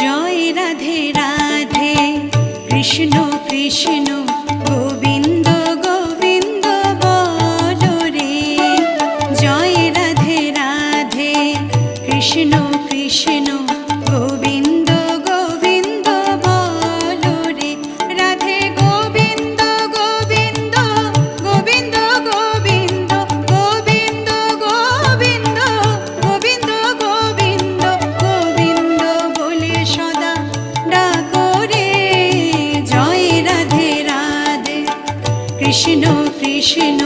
জয় রাধে রাধে কৃষ্ণ কৃষ্ণ গোবিন্দ গোবিন্দ বলো রে। জয় রাধে রাধে কৃষ্ণ কৃষ্ণ গোবিন্দ গোবিন্দ বলো রে। রাধে গোবিন্দ গোবিন্দ গোবিন্দ গোবিন্দ গোবিন্দ গোবিন্দ গোবিন্দ গোবিন্দ গোবিন্দ বলে সদা ডাকো রে। জয় রাধে রাধে কৃষ্ণ কৃষ্ণ